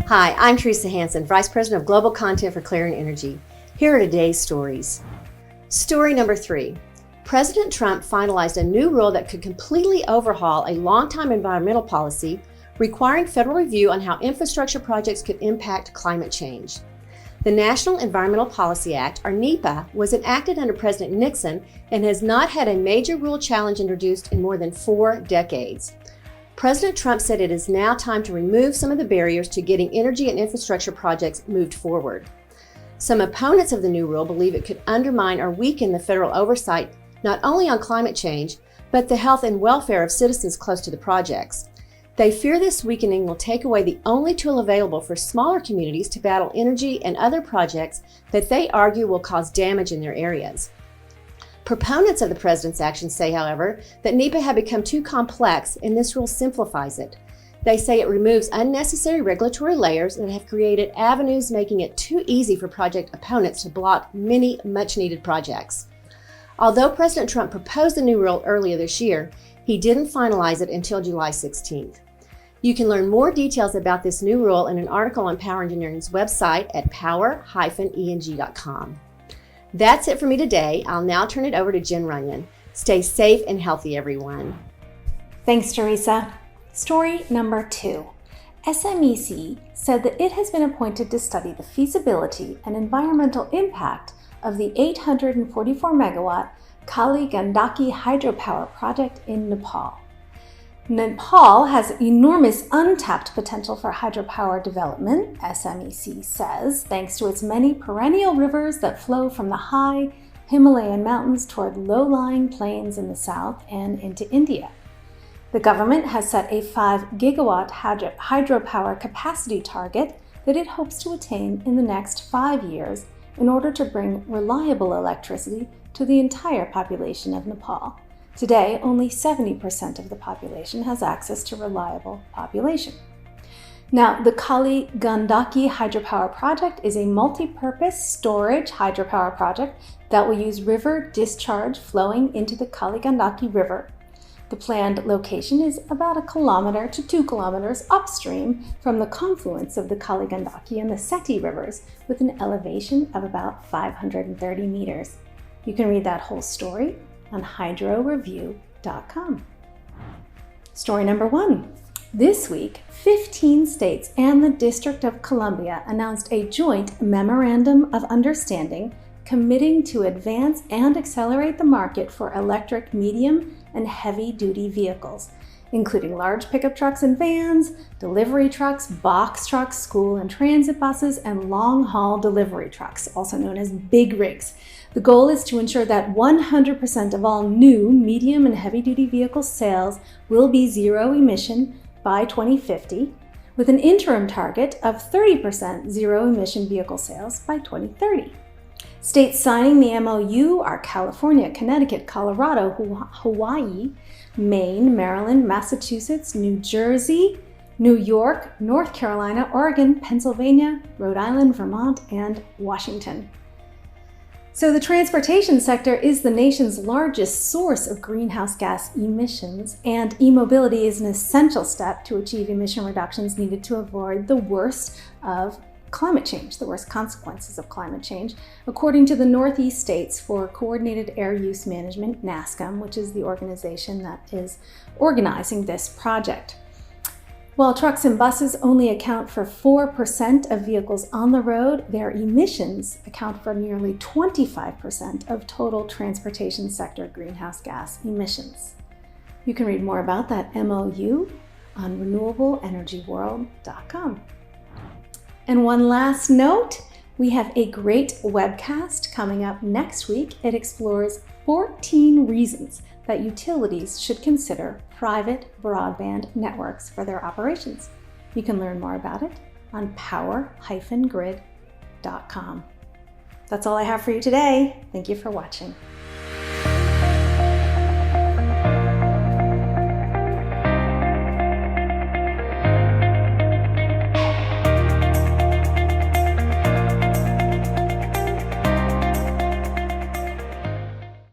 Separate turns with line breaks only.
Hi, I'm Teresa Hansen, Vice President of Global Content for Clarion Energy. Here are today's stories. Story number 3. President Trump finalized a new rule that could completely overhaul a long-time environmental policy requiring federal review on how infrastructure projects could impact climate change. The National Environmental Policy Act, or NEPA, was enacted under President Nixon and has not had a major rule challenge introduced in more than 4 decades. President Trump said it is now time to remove some of the barriers to getting energy and infrastructure projects moved forward. Some opponents of the new rule believe it could undermine or weaken the federal oversight not only on climate change, but the health and welfare of citizens close to the projects. They fear this weakening will take away the only tool available for smaller communities to battle energy and other projects that they argue will cause damage in their areas. Proponents of the president's actions say, however, that NEPA had become too complex and this rule simplifies it. They say it removes unnecessary regulatory layers that have created avenues making it too easy for project opponents to block many much-needed projects. Although President Trump proposed the new rule earlier this year, he didn't finalize it until July 16th. You can learn more details about this new rule in an article on Power Engineering's website at power-eng.com. That's it for me today. I'll now turn it over to Jen Runyon. Stay safe and healthy, everyone.
Thanks, Teresa. Story number 2. SMEC said that it has been appointed to study the feasibility and environmental impact of the 844 megawatt Kali Gandaki hydropower project in Nepal. Nepal has enormous untapped potential for hydropower development, SMEC says, thanks to its many perennial rivers that flow from the high Himalayan mountains toward low-lying plains in the south and into India. The government has set a 5 gigawatt hydropower capacity target that it hopes to attain in the next 5 years in order to bring reliable electricity to the entire population of Nepal. Today, only 70% of the population has access to reliable population. Now, the Kali Gandaki hydropower project is a multi-purpose storage hydropower project that will use river discharge flowing into the Kali Gandaki River. The planned location is about 1 kilometer to 2 kilometers upstream from the confluence of the Kali Gandaki and the Seti rivers, with an elevation of about 530 meters. You can read that whole story on hydroreview.com. Story number 1. This week, 15 states and the District of Columbia announced a joint memorandum of understanding committing to advance and accelerate the market for electric medium and heavy-duty vehicles, including large pickup trucks and vans, delivery trucks, box trucks, school and transit buses, and long-haul delivery trucks, also known as big rigs. The goal is to ensure that 100% of all new medium and heavy-duty vehicle sales will be zero emission by 2050, with an interim target of 30% zero-emission vehicle sales by 2030. States signing the MOU are California, Connecticut, Colorado, Hawaii, Maine, Maryland, Massachusetts, New Jersey, New York, North Carolina, Oregon, Pennsylvania, Rhode Island, Vermont, and Washington. So the transportation sector is the nation's largest source of greenhouse gas emissions, and e-mobility is an essential step to achieve emission reductions needed to avoid the worst of climate change, the worst consequences of climate change, according to the Northeast States for Coordinated Air Use Management, NASCM, which is the organization that is organizing this project. While trucks and buses only account for 4% of vehicles on the road, their emissions account for nearly 25% of total transportation sector greenhouse gas emissions. You can read more about that MOU on renewableenergyworld.com. And one last note, we have a great webcast coming up next week. It explores 14 reasons that utilities should consider private broadband networks for their operations. You can learn more about it on power-grid.com. That's all I have for you today. Thank you for watching.